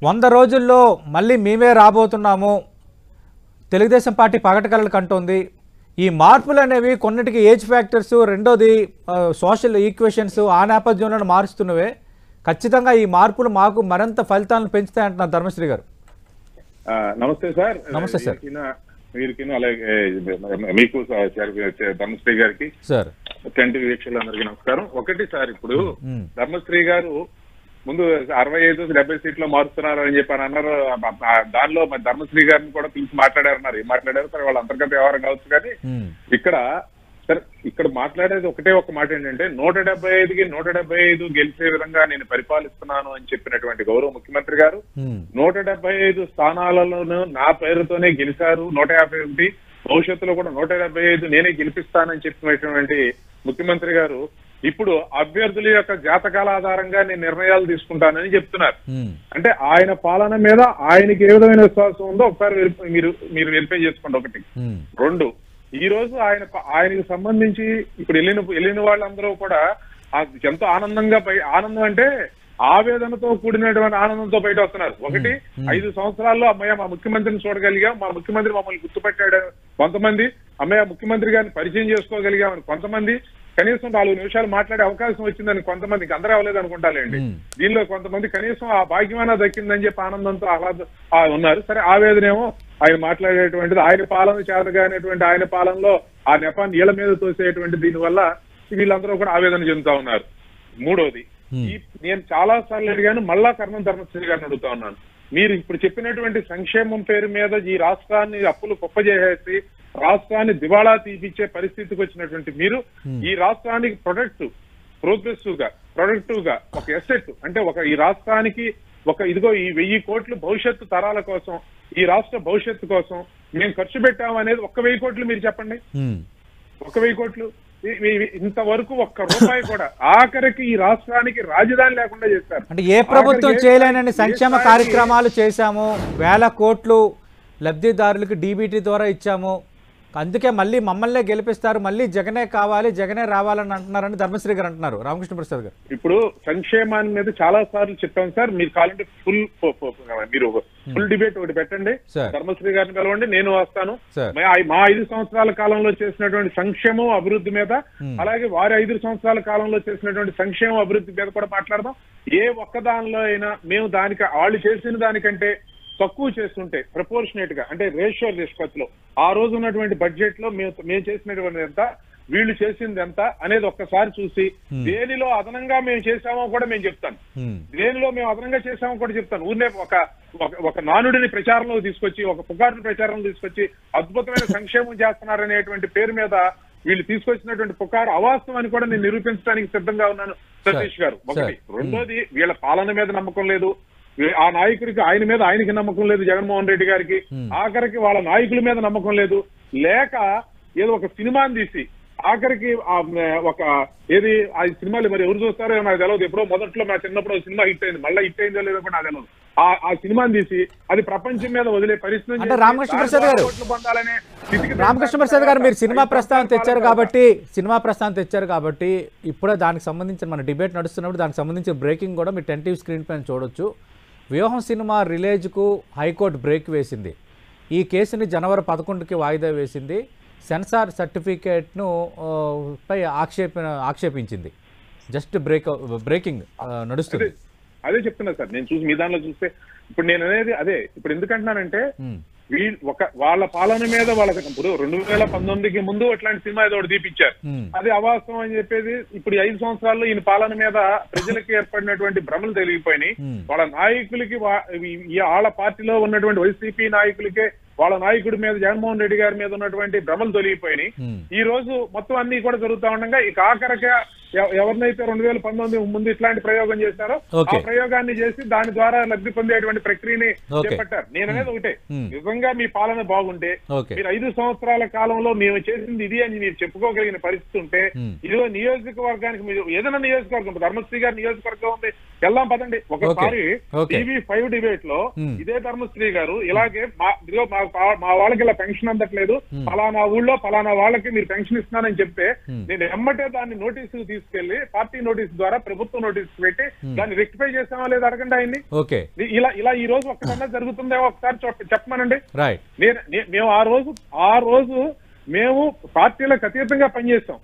100 రోజుల్లో మళ్ళీ మేమే రాబోతున్నాము, తెలుగుదేశం పార్టీ పగటకలలు కంటోంది. ఈ మార్పులు అనేవి కొన్నిటికి ఏజ్ ఫ్యాక్టర్స్, రెండోది సోషల్ ఈక్వేషన్స్ ఆ నేపథ్యంలో మారుస్తున్నవే. ఖచ్చితంగా ఈ మార్పులు మాకు మరింత ఫలితాలను పెంచుతాయంటున్నారు ధర్మశ్రీ గారు. నమస్తే సార్. నమస్తే సార్. వీరికి అలాగే మీకు ధర్మశ్రీ గారికి సార్, కంటి వీక్షకులందరికీ నమస్కారం. ఒకటి సార్, ఇప్పుడు ధర్మశ్రీ గారు ముందు 65-70 సీట్లు మారుస్తున్నారు అని చెప్పి అన్నారు. దానిలో మరి ధర్మశ్రీ గారిని కూడా పిలిచి మాట్లాడారన్నారు. ఏం మాట్లాడారు సరే, వాళ్ళ అంతర్గత వ్యవహారం కావచ్చు. కానీ ఇక్కడ మాట్లాడేది ఒకటే ఒక మాట ఏంటంటే 175కి 175 గెలిచే విధంగా నేను పరిపాలిస్తున్నాను అని చెప్పినటువంటి గౌరవ ముఖ్యమంత్రి గారు 175 స్థానాలలోనూ నా పేరుతోనే గెలిచారు. 151 భవిష్యత్తులో కూడా 175 నేనే గెలిపిస్తానని చెప్పినటువంటి ముఖ్యమంత్రి గారు ఇప్పుడు అభ్యర్థుల యొక్క జాతకాల ఆధారంగా నేను నిర్ణయాలు తీసుకుంటానని చెప్తున్నారు. అంటే ఆయన పాలన మీద ఆయనకి ఏ విధమైన విశ్వాసం ఉందో ఒకసారి మీరు వెరిఫై చేసుకోండి. ఒకటి. రెండు, ఈ రోజు ఆయనకు సంబంధించి ఇప్పుడు వెళ్ళిన వాళ్ళందరూ కూడా ఎంతో ఆనందం అంటే ఆవేదనతో కూడినటువంటి ఆనందంతో బయట వస్తున్నారు. ఒకటి, 5 సంవత్సరాల్లో అమ్మయ్య మా ముఖ్యమంత్రిని చూడగలిగాం, మా ముఖ్యమంత్రి మమ్మల్ని గుర్తుపెట్టాడు కొంతమంది, అమ్మయ్య ముఖ్యమంత్రి గారిని పరిచయం చేసుకోగలిగామని కొంతమంది, కనీసం 4 నిమిషాలు మాట్లాడే అవకాశం వచ్చిందని కొంతమందికి, అందరూ అవ్వలేదు అనుకుంటాలేండి. దీనిలో కొంతమంది కనీసం ఆ భాగ్యమైనా దక్కిందని చెప్పి ఆనందంతో ఉన్నారు. సరే, ఆవేదనేమో ఆయన మాట్లాడేటువంటిది ఆయన పాలన చేతగానేటువంటి ఆయన పాలనలో ఆ నెపాన్ని నీళ్ల మీద తోసేటువంటి దీనివల్ల వీళ్ళందరూ కూడా ఆవేదన చెందుతా ఉన్నారు. మూడోది, నేను చాలా సార్లు అడిగాను, మళ్ళా కర్ణం ధర్మశ్రీ గారిని అడుగుతా ఉన్నాను. మీరు ఇప్పుడు చెప్పినటువంటి సంక్షేమం పేరు మీద ఈ రాష్ట్రాన్ని అప్పులు కుప్పజేసి రాష్ట్రాన్ని దివాళా తీపిచ్చే పరిస్థితికి వచ్చినటువంటి మీరు ఈ రాష్ట్రానికి ప్రోగ్రెసివ్ గా ఒక ఎసెట్ అంటే ఈ రాష్ట్రానికి ఇదిగో ఈ 1000 కోట్లు భవిష్యత్తు తరాల కోసం, ఈ రాష్ట్ర భవిష్యత్తు కోసం మేము ఖర్చు పెట్టాము అనేది 1,000 కోట్లు మీరు చెప్పండి. 1,000 కోట్లు ఇంతవరకు 1 రూపాయి కూడా ఆఖరికి ఈ రాష్ట్రానికి రాజధాని లేకుండా చేస్తారు. అంటే ఏ ప్రభుత్వం చేయలేనని సంక్షేమ కార్యక్రమాలు చేశాము, 1000 కోట్లు లబ్ధిదారులకు డీబీటీ ద్వారా ఇచ్చాము, అందుకే మళ్ళీ మమ్మల్నే గెలిపిస్తారు, మళ్ళీ జగనే కావాలి, జగనే రావాలని అంటున్నారని ధర్మశ్రీ గారు అంటున్నారు. రామకృష్ణ ప్రసాద్ గారు, ఇప్పుడు సంక్షేమాన్ని మీద చాలా సార్లు చెప్పాం సార్. మీరు కావాలంటే ఫుల్ డిబేట్ ఒకటి పెట్టండి, ధర్మశ్రీ గారిని పిలవండి, నేను వస్తాను. మా 5 సంవత్సరాల కాలంలో చేసినటువంటి సంక్షేమం అభివృద్ధి మీద, అలాగే వారి 5 సంవత్సరాల కాలంలో చేసినటువంటి సంక్షేమ అభివృద్ధి మీద కూడా మాట్లాడదాం. ఏ ఒక్క దానిలో అయినా మేము వాళ్ళు చేసిన దానికంటే తక్కువ చేస్తుంటే ప్రపోర్షనేట్ గా, అంటే రేషియో నిష్పత్తిలో ఆ రోజు ఉన్నటువంటి బడ్జెట్ లో మేము చేసినటువంటి ఎంత, వీళ్ళు చేసింది ఎంత అనేది ఒక్కసారి చూసి దేనిలో అదనంగా మేము చేశామో కూడా మేము చెప్తాను, దేనిలో మేము అదనంగా చేశామో కూడా చెప్తాను. ఊరినే ఒక నానుడిని ప్రచారంలో తీసుకొచ్చి, ఒక పుకారుని ప్రచారంలో తీసుకొచ్చి అద్భుతమైన సంక్షేమం చేస్తున్నారనేటువంటి పేరు మీద వీళ్ళు తీసుకొచ్చినటువంటి పుకారు అవాస్తవం అని కూడా నేను నిరూపించడానికి సిద్ధంగా ఉన్నాను సతీష్ గారు. ఒకటి. రెండోది, వీళ్ళ పాలన మీద నమ్మకం లేదు, ఆ నాయకుడికి ఆయనకి నమ్మకం లేదు, జగన్మోహన్ రెడ్డి గారికి ఆఖరికి వాళ్ళ నాయకుల మీద నమ్మకం లేదు, లేక ఏదో ఒక సినిమాని తీసి ఆఖరికి ఏది ఆ సినిమాలు మరి ఎవరు చూస్తారో నాకు తెలియదు. ఎప్పుడో మొదట్లో మా చిన్నప్పుడు సినిమా హిట్ అయింది, మళ్ళీ హిట్ అయిందో లేదో కూడా నాకు తెలియదు. ఆ సినిమాని తీసి అది ప్రపంచం మీద వదిలే పరిస్థితి. అంటే రామకృష్ణ ప్రసాద్ గారు మీరు సినిమా ప్రస్తావన తెచ్చారు కాబట్టి ఇప్పుడే దానికి సంబంధించిన మన డిబేట్ నడుస్తున్నప్పుడు దానికి సంబంధించిన బ్రేకింగ్ కూడా మీరు టెంటివ్ స్క్రీన్ పైన చూడొచ్చు. వ్యూహం సినిమా రిలీజ్కు హైకోర్టు బ్రేక్ వేసింది. ఈ కేసుని జనవరి 11కి వాయిదా వేసింది. సెన్సార్ సర్టిఫికేట్ను పై ఆక్షేపించింది. జస్ట్ బ్రేకింగ్ నడుస్తుంది. అదే చెప్తున్నా సార్, నేను చూసి మీ దానిలో చూస్తే ఇప్పుడు నేను అనేది అదే. ఇప్పుడు ఎందుకంటున్నానంటే వాళ్ళ పాలన మీద వాళ్ళకి ఇప్పుడు 2019కి ముందు అట్లాంటి సినిమా ఏదో ఒకటి తీపిచ్చారు, అది అవాస్తవం అని చెప్పేది. ఇప్పుడు 5 సంవత్సరాల్లో ఈయన పాలన మీద ప్రజలకి ఏర్పడినటువంటి భ్రమలు తెలిగిపోయినాయి. వాళ్ళ నాయకులకి, వాళ్ళ పార్టీలో ఉన్నటువంటి వైసీపీ నాయకులకే వాళ్ళ నాయకుడి మీద, జగన్మోహన్ రెడ్డి గారి మీద ఉన్నటువంటి భ్రమలు తొలగిపోయినాయి. ఈ రోజు మొత్తం అన్ని కూడా జరుగుతా ఉండగా ఇక ఆఖరిగా ఎవరినైతే 2019 ముందు ఇట్లాంటి ప్రయోగం చేశారో ఆ ప్రయోగాన్ని చేసి దాని ద్వారా లబ్ధి పొందేటువంటి ప్రక్రియని చేపట్టారు. నేననేది ఒకటే, నిజంగా మీ పాలన బాగుంటే మీరు 5 సంవత్సరాల కాలంలో మేము చేసింది ఇది అని మీరు చెప్పుకోగలిగిన పరిస్థితి ఉంటే, ఇదిగో నియోజకవర్గానికి మీరు ఏదైనా నియోజకవర్గం, ధర్మశ్రీ గారి నియోజకవర్గం ఉంది, వెళ్దాం పదండి. ఒకసారి TV5 డిబేట్ లో ఇదే ధర్మశ్రీ గారు ఇలాగే మాకు మా వాళ్ళకి ఇలా పెన్షన్ అందట్లేదు, ఫలానా ఊళ్ళో ఫలానా వాళ్ళకి మీరు పెన్షన్ ఇస్తున్నానని చెప్తే నేను ఎమ్మటే దాన్ని నోటీసు తీసుకెళ్లి పార్టీ నోటీస్ ద్వారా ప్రభుత్వం నోటీస్ పెట్టి దాన్ని రెక్టిఫై చేసామా లేదా అడగండి ఆయన్ని. ఇలా ఈ రోజు ఒక్కటన్నా జరుగుతుందేమో ఒకసారి చెప్పమనండి. మేము ఆ రోజు మేము పార్టీలకు అతీతంగా పనిచేస్తాం.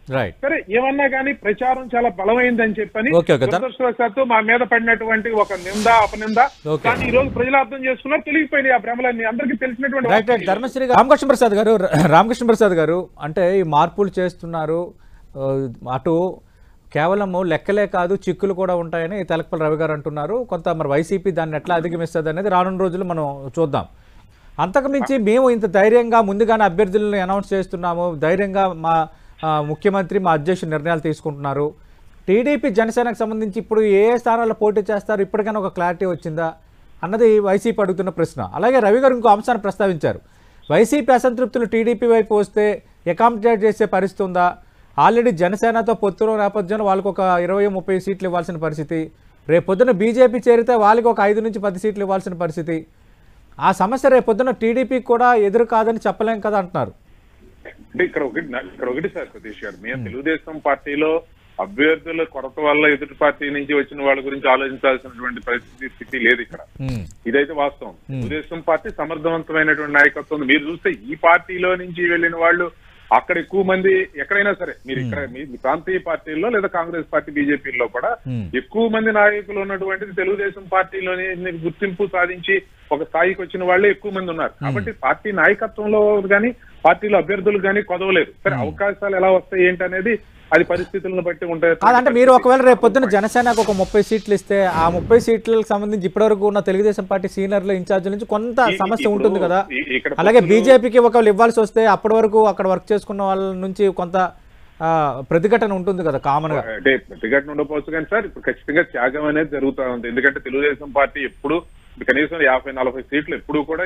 సరే ఏమన్నా కానీ ప్రచారం చాలా బలమైందని చెప్పని దురదృష్టవశాత్తు మా మీద పడినటువంటి ఒక నింద అపనింద కానీ ఈ రోజు ప్రజలు అర్థం చేసుకున్నారు, తెలియపోయినాయి ఆ భ్రమలన్నీ అందరికీ తెలిసినటువంటి. ధర్మశ్రీ రామకృష్ణ ప్రసాద్ గారు అంటే ఈ మార్పులు చేస్తున్నారు, అటు కేవలం లెక్కలే కాదు చిక్కులు కూడా ఉంటాయని తెలకపల్లి రవి గారు అంటున్నారు. కొంత మరి వైసీపీ దాన్ని ఎట్లా అధిగమిస్తుంది అనేది రానున్న రోజులు మనం చూద్దాం. అంతకుమించి మేము ఇంత ధైర్యంగా ముందుగానే అభ్యర్థులను అనౌన్స్ చేస్తున్నాము, ధైర్యంగా మా ముఖ్యమంత్రి మా అధ్యక్షుడు నిర్ణయాలు తీసుకుంటున్నారు. టీడీపీ జనసేనకు సంబంధించి ఇప్పుడు ఏ స్థానాల్లో పోటీ చేస్తారు ఇప్పటికైనా ఒక క్లారిటీ వచ్చిందా అన్నది వైసీపీ అడుగుతున్న ప్రశ్న. అలాగే రవి గారు ఇంకో అంశాన్ని ప్రస్తావించారు, వైసీపీ అసంతృప్తులు టీడీపీ వైపు వస్తే అకామిడేట్ చేసే పరిస్థితి ఉందా? ఆల్రెడీ జనసేనతో పొత్తులో నేపథ్యంలో వాళ్ళకు ఒక 20-30 సీట్లు ఇవ్వాల్సిన పరిస్థితి, రేపొద్దున బీజేపీ చేరితే వాళ్ళకి ఒక 5 నుంచి 10 సీట్లు ఇవ్వాల్సిన పరిస్థితి. ఆ సమస్య రేపొద్దున టీడీపీ కూడా ఎదురు కాదని చెప్పలేం కదా అంటున్నారు. అంటే ఇక్కడ ఒకటి సార్ సతీష్ గారు, మేము తెలుగుదేశం పార్టీలో అభ్యర్థుల కొరత వల్ల ఎదుటి పార్టీ నుంచి వచ్చిన వాళ్ళ గురించి ఆలోచించాల్సినటువంటి స్థితి లేదు ఇక్కడ. ఇదైతే వాస్తవం. తెలుగుదేశం పార్టీ సమర్థవంతమైనటువంటి నాయకత్వం. మీరు చూస్తే ఈ పార్టీలో నుంచి వెళ్ళిన వాళ్ళు అక్కడ ఎక్కువ మంది ఎక్కడైనా సరే మీరు ఇక్కడ మీ ప్రాంతీయ పార్టీల్లో లేదా కాంగ్రెస్ పార్టీ బీజేపీలో కూడా ఎక్కువ మంది నాయకులు ఉన్నటువంటిది తెలుగుదేశం పార్టీలోనే గుర్తింపు సాధించి ఒక స్థాయికి వచ్చిన వాళ్ళే ఎక్కువ మంది ఉన్నారు. కాబట్టి పార్టీ నాయకత్వంలో కానీ పార్టీలో అభ్యర్థులు కానీ కొదవలేదు. సరే అవకాశాలు ఎలా వస్తాయి ఏంటి అనేది అది పరిస్థితులను బట్టి ఉంటాయి. కాదంటే మీరు ఒకవేళ రేపు పొద్దున జనసేనకు ఒక 30 సీట్లు ఇస్తే ఆ 30 సీట్లకు సంబంధించి ఇప్పటివరకు ఉన్న తెలుగుదేశం పార్టీ సీనియర్ల ఇన్ఛార్జ్ నుంచి కొంత సమస్య ఉంటుంది కదా. అలాగే బీజేపీకి ఒకవేళ ఇవ్వాల్సి వస్తే అప్పటి వరకు అక్కడ వర్క్ చేసుకున్న వాళ్ళ నుంచి కొంత ప్రతిఘటన ఉంటుంది కదా కామన్ గా. అంటే ప్రతిఘటన ఉండకపోవచ్చు కానీ సార్ ఇప్పుడు ఖచ్చితంగా త్యాగం అనేది జరుగుతూ ఉంది. ఎందుకంటే తెలుగుదేశం పార్టీ ఎప్పుడు కనీసం 50-40 సీట్లు ఎప్పుడు కూడా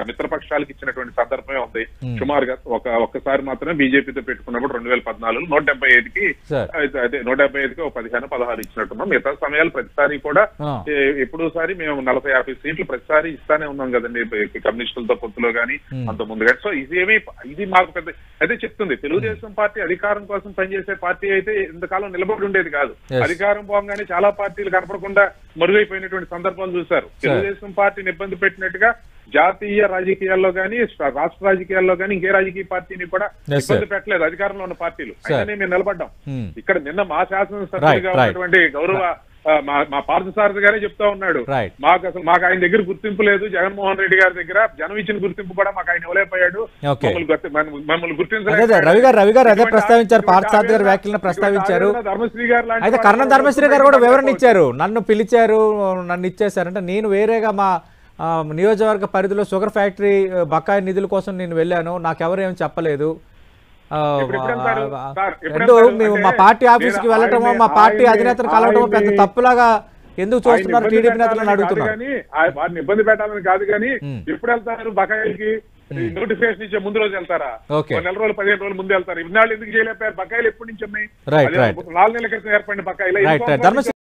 మిత్రపక్షాలకు ఇచ్చినటువంటి సందర్భమే ఉంది. సుమారుగా ఒక్కసారి మాత్రమే బీజేపీతో పెట్టుకున్నప్పుడు 2014 175కి అదే 175కి ఒక 15-16 ఇచ్చినట్టున్నాం. మిగతా సమయాలు ప్రతిసారి కూడా ఎప్పుడోసారి మేము 40-50 సీట్లు ప్రతిసారి ఇస్తానే ఉన్నాం కదండి కమ్యూనిస్టులతో పొత్తులో గానీ అంత ముందు కానీ. సో ఇది మాకు పెద్ద అదే చెప్తుంది. తెలుగుదేశం పార్టీ అధికారం కోసం పనిచేసే పార్టీ అయితే ఇంతకాలం నిలబడి ఉండేది కాదు. అధికారం పోగానే చాలా పార్టీలు కనపడకుండా మరుగైపోయినటువంటి సందర్భాలు చూశారు. తెలుగుదేశం పార్టీని ఇబ్బంది పెట్టినట్టుగా జాతీయ రాజకీయాల్లో కానీ రాష్ట్ర రాజకీయాల్లో కానీ ఇంకే రాజకీయ పార్టీని కూడా ఇబ్బంది పెట్టలేదు అధికారంలో ఉన్న పార్టీలు. అయినా మేము నిలబడ్డాం. ఇక్కడ నిన్న మా శాసనసభ్యులుగా ఉన్నటువంటి గౌరవ మా పార్థసారథి గారే చెప్తా ఉన్నాడు, మాకు ఆయన దగ్గర గుర్తింపు లేదు, జగన్మోహన్ రెడ్డి గారి దగ్గర జనం ఇచ్చిన గుర్తింపు కూడా మాకు ఆయన ఇవ్వలేకపోయాడు, మమ్మల్ని గుర్తించలేదు. రవి గారు అదే ప్రస్తావించారు, పార్థసారథి గారు వ్యాఖ్యలను ప్రస్తావించారు. ధర్మశ్రీ గారు అయితే కర్ణం ధర్మశ్రీ గారు కూడా వివరణ ఇచ్చారు, నన్ను పిలిచారు నన్ను ఇచ్చేశారు అంటే నేను వేరేగా మా నియోజకవర్గ పరిధిలో షుగర్ ఫ్యాక్టరీ బకాయి నిధుల కోసం నేను వెళ్ళాను, నాకెవరు ఏమి చెప్పలేదు. మేము మా పార్టీ ఆఫీస్కి వెళ్ళటమో మా పార్టీ అధినేతను కలవటమో పెద్ద తప్పులాగా ఎందుకు చూస్తున్నారు టీడీపీ నేతలను అడుగుతున్నారు. వారిని ఇబ్బంది పెట్టాలని కాదు కానీ ఎప్పుడు వెళ్తారు బకాయిలకి నోటిఫికేషన్ ఇచ్చే ముందు రోజు వెళ్తారా, నెల రోజులు 15 రోజులు ముందు వెళ్తారు. ఇన్నాళ్ళు ఎందుకు చేయలేకపోయారు? బకాయిలు ఎప్పటి నుంచి ఉన్నాయి? 4 నెలల క్రితం ఏర్పడిన బకాయిలు.